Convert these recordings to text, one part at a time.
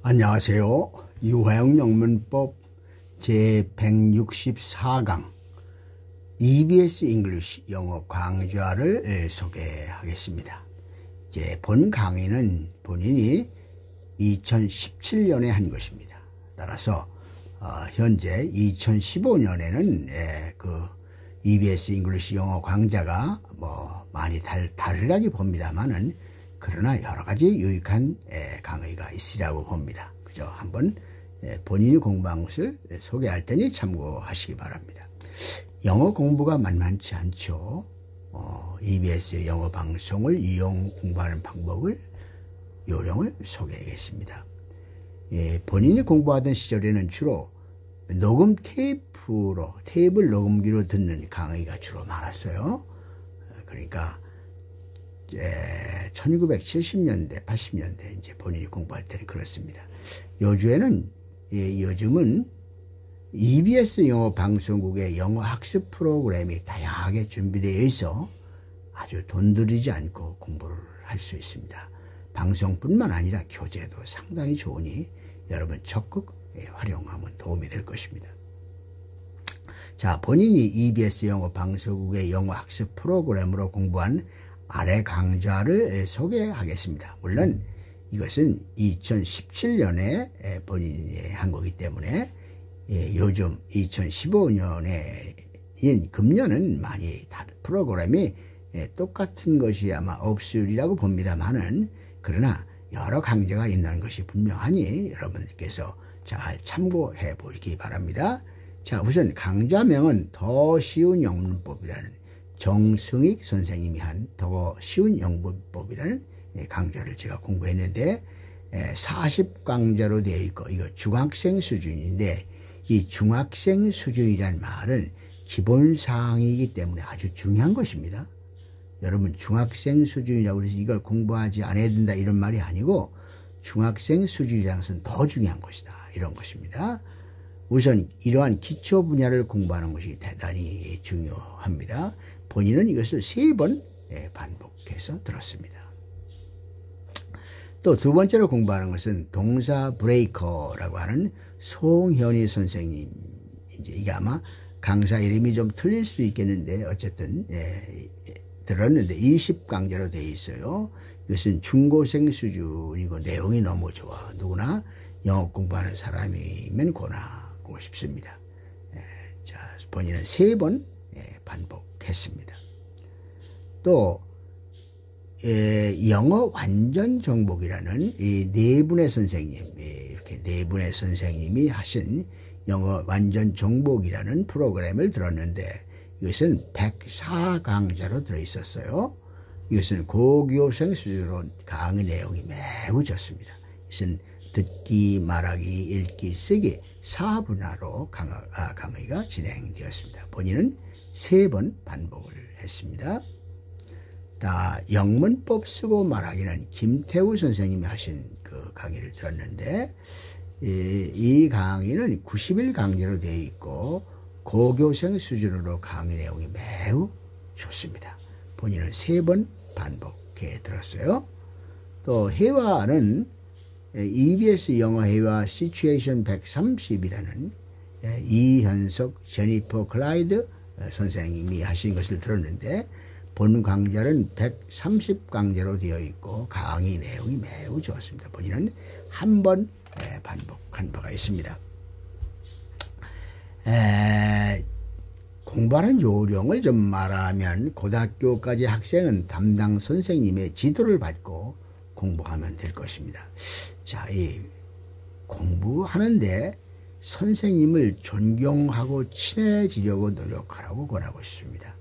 안녕하세요. 유화영 영문법 제164강 EBS 잉글리시 영어 강좌를 소개하겠습니다. 이제 본 강의는 본인이 2017년에 한 것입니다. 따라서 현재 2015년에는 그 EBS 잉글리시 영어 강좌가 많이 다르다고 봅니다만은 그러나 여러 가지 유익한 강의가 있으리라고 봅니다. 그죠? 한번 본인이 공부한 것을 소개할 테니 참고하시기 바랍니다. 영어 공부가 만만치 않죠. EBS 영어 방송을 이용 공부하는 방법을 요령을 소개하겠습니다. 본인이 공부하던 시절에는 주로 녹음 테이프를 녹음기로 듣는 강의가 주로 많았어요. 그러니까 1970년대, 80년대 이제 본인이 공부할 때는 그렇습니다. 요즘은 EBS 영어 방송국의 영어 학습 프로그램이 다양하게 준비되어 있어 아주 돈 들이지 않고 공부를 할 수 있습니다. 방송뿐만 아니라 교재도 상당히 좋으니 여러분 적극 활용하면 도움이 될 것입니다. 자, 본인이 EBS 영어 방송국의 영어 학습 프로그램으로 공부한 아래 강좌를 소개하겠습니다. 물론 이것은 2017년에 본인이 한 거기 때문에 요즘 2015년에 금년은 많이 다른 프로그램이 똑같은 것이 아마 없으리라고 봅니다만은 그러나 여러 강좌가 있는 것이 분명하니 여러분들께서 잘 참고해 보시기 바랍니다. 자, 우선 강좌명은 더 쉬운 영문법이라는 정승익 선생님이 한 더 쉬운 영문법이라는 강좌를 제가 공부했는데 40강좌로 되어 있고 이거 중학생 수준인데 이 중학생 수준이란 말은 기본사항이기 때문에 아주 중요한 것입니다. 여러분 중학생 수준이라고 해서 이걸 공부하지 않아야 된다 이런 말이 아니고 중학생 수준이라는 것은 더 중요한 것이다 이런 것입니다. 우선 이러한 기초 분야를 공부하는 것이 대단히 중요합니다. 본인은 이것을 3번 반복해서 들었습니다. 또 두 번째로 공부하는 것은 동사 브레이커라고 하는 송현희 선생님. 이게 아마 강사 이름이 좀 틀릴 수 있겠는데 어쨌든 들었는데 20강좌로 되어 있어요. 이것은 중고생 수준이고 내용이 너무 좋아. 누구나 영어 공부하는 사람이면 권하고 싶습니다. 자, 본인은 3번 반복했습니다. 또 영어 완전 정복이라는 이 네 분의 선생님, 이렇게 네 분의 선생님이 하신 영어 완전 정복이라는 프로그램을 들었는데 이것은 104강좌로 들어있었어요. 이것은 고교생 수준으로 강의 내용이 매우 좋습니다. 이것은 듣기, 말하기, 읽기, 쓰기 4분야로 강의가 진행되었습니다. 본인은 3번 반복을 했습니다. 영문법 쓰고 말하기는 김태우 선생님이 하신 그 강의를 들었는데 이 강의는 90일 강좌로 되어 있고 고교생 수준으로 강의 내용이 매우 좋습니다. 본인은 3번 반복해 들었어요. 또 회화는 EBS 영어 회화 시츄에이션 130이라는 이현석, 제니퍼 클라이드 선생님이 하신 것을 들었는데 본 강좌는 130강좌로 되어 있고 강의 내용이 매우 좋았습니다. 본인은 한 번 반복한 바가 있습니다. 공부하는 요령을 좀 말하면 고등학교까지 학생은 담당 선생님의 지도를 받고 공부하면 될 것입니다. 자, 이 공부하는데 선생님을 존경하고 친해지려고 노력하라고 권하고 싶습니다.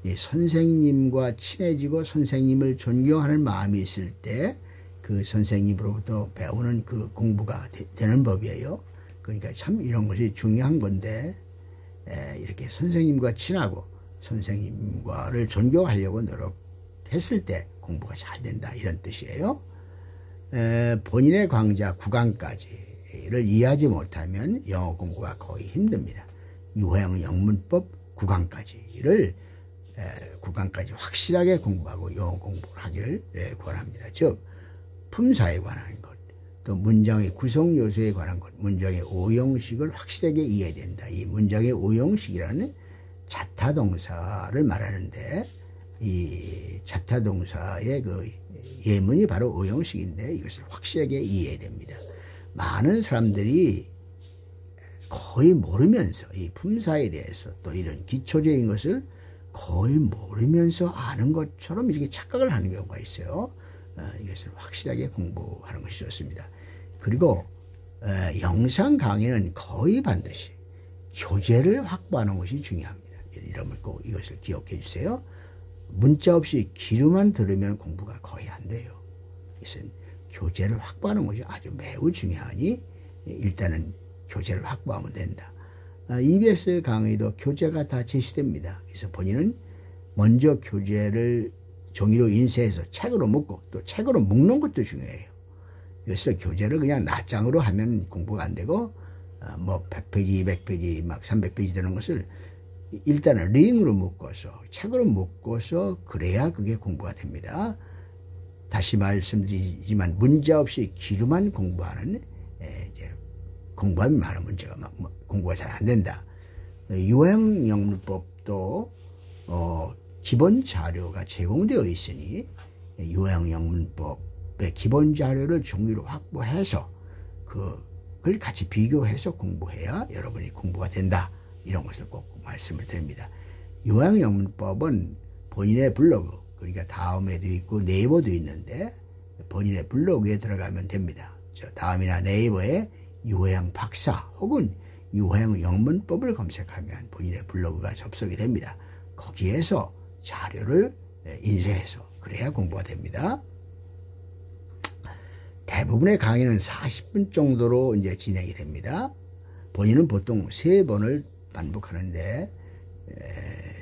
이 선생님과 친해지고 선생님을 존경하는 마음이 있을 때 그 선생님으로부터 배우는 그 공부가 되는 법이에요. 그러니까 참 이런 것이 중요한 건데 이렇게 선생님과 친하고 선생님과를 존경하려고 노력했을 때 공부가 잘 된다 이런 뜻이에요. 본인의 강좌 9강까지를 이해하지 못하면 영어 공부가 거의 힘듭니다. 유화영 영문법 9강까지를 9강까지 확실하게 공부하고 영어 공부를 하기를 권합니다. 즉 품사에 관한 것, 또 문장의 구성 요소에 관한 것, 문장의 오형식을 확실하게 이해해야 된다. 이 문장의 오형식이라는 자타동사를 말하는데, 이 자타동사의 그 예문이 바로 오형식인데 이것을 확실하게 이해해야 됩니다. 많은 사람들이 거의 모르면서 이 품사에 대해서 또 이런 기초적인 것을 거의 모르면서 아는 것처럼 이렇게 착각을 하는 경우가 있어요. 이것을 확실하게 공부하는 것이 좋습니다. 그리고 영상 강의는 거의 반드시 교재를 확보하는 것이 중요합니다. 이러면 꼭 이것을 기억해 주세요. 문자 없이 귀로만 들으면 공부가 거의 안 돼요. 이것은 교재를 확보하는 것이 아주 매우 중요하니 일단은 교재를 확보하면 된다. EBS 강의도 교재가 다 제시됩니다. 그래서 본인은 먼저 교재를 종이로 인쇄해서 책으로 묶고 또 책으로 묶는 것도 중요해요. 그래서 교재를 그냥 낱장으로 하면 공부가 안 되고 뭐 100페이지, 200페이지, 막 300페이지 되는 것을 일단은 링으로 묶어서 책으로 묶어서 그래야 그게 공부가 됩니다. 다시 말씀드리지만 문자 없이 귀로만 공부하는 이제 공부하면 많은 문제가 공부가 잘 안 된다. 유형영문법도 기본 자료가 제공되어 있으니 유형영문법의 기본 자료를 종이로 확보해서 그걸 같이 비교해서 공부해야 여러분이 공부가 된다. 이런 것을 꼭 말씀을 드립니다. 유형영문법은 본인의 블로그, 그러니까 다음에도 있고 네이버도 있는데 본인의 블로그에 들어가면 됩니다. 다음이나 네이버에 유형 박사 혹은 유형 영문법을 검색하면 본인의 블로그가 접속이 됩니다. 거기에서 자료를 인쇄해서 그래야 공부가 됩니다. 대부분의 강의는 40분 정도로 이제 진행이 됩니다. 본인은 보통 3번을 반복하는데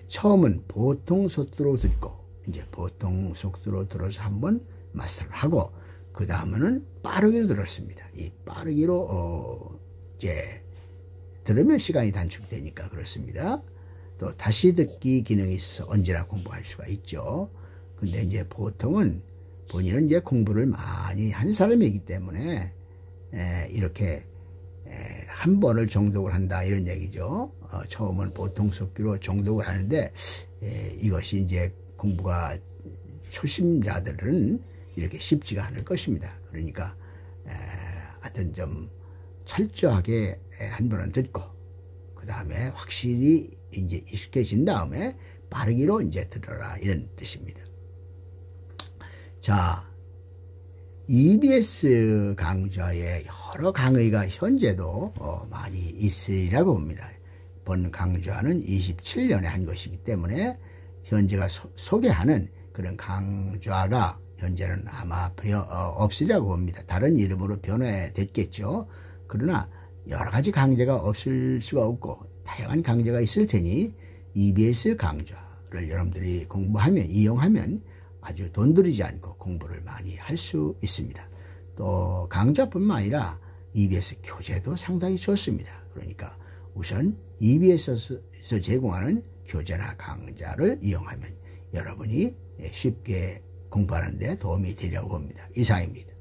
처음은 보통 속도로 듣고 이제 보통 속도로 들어서 한번 마스터를 하고 그 다음에는 빠르기로 들었습니다. 이 빠르기로 이제 들으면 시간이 단축되니까 그렇습니다. 또 다시 듣기 기능이 있어서 언제나 공부할 수가 있죠. 근데 이제 보통은 본인은 이제 공부를 많이 한 사람이기 때문에 이렇게 한 번을 정독을 한다 이런 얘기죠. 처음은 보통 속기로 정독을 하는데 이것이 이제 공부가 초심자들은 이렇게 쉽지가 않을 것입니다. 그러니까 하여튼 좀 철저하게 한 번은 듣고 그 다음에 확실히 이제 익숙해진 다음에 빠르기로 이제 들어라 이런 뜻입니다. 자, EBS 강좌에 여러 강의가 현재도 많이 있으리라고 봅니다. 본 강좌는 27년에 한 것이기 때문에 현재가 소개하는 그런 강좌가 현재는 아마 없으리라고 봅니다. 다른 이름으로 변화됐겠죠. 그러나 여러 가지 강좌가 없을 수가 없고 다양한 강좌가 있을 테니 EBS 강좌를 여러분들이 공부하면 이용하면 아주 돈 들이지 않고 공부를 많이 할 수 있습니다. 또 강좌뿐만 아니라 EBS 교재도 상당히 좋습니다. 그러니까 우선 EBS에서 제공하는 교재나 강좌를 이용하면 여러분이 쉽게 공부하는 데 도움이 되려고 봅니다. 이상입니다.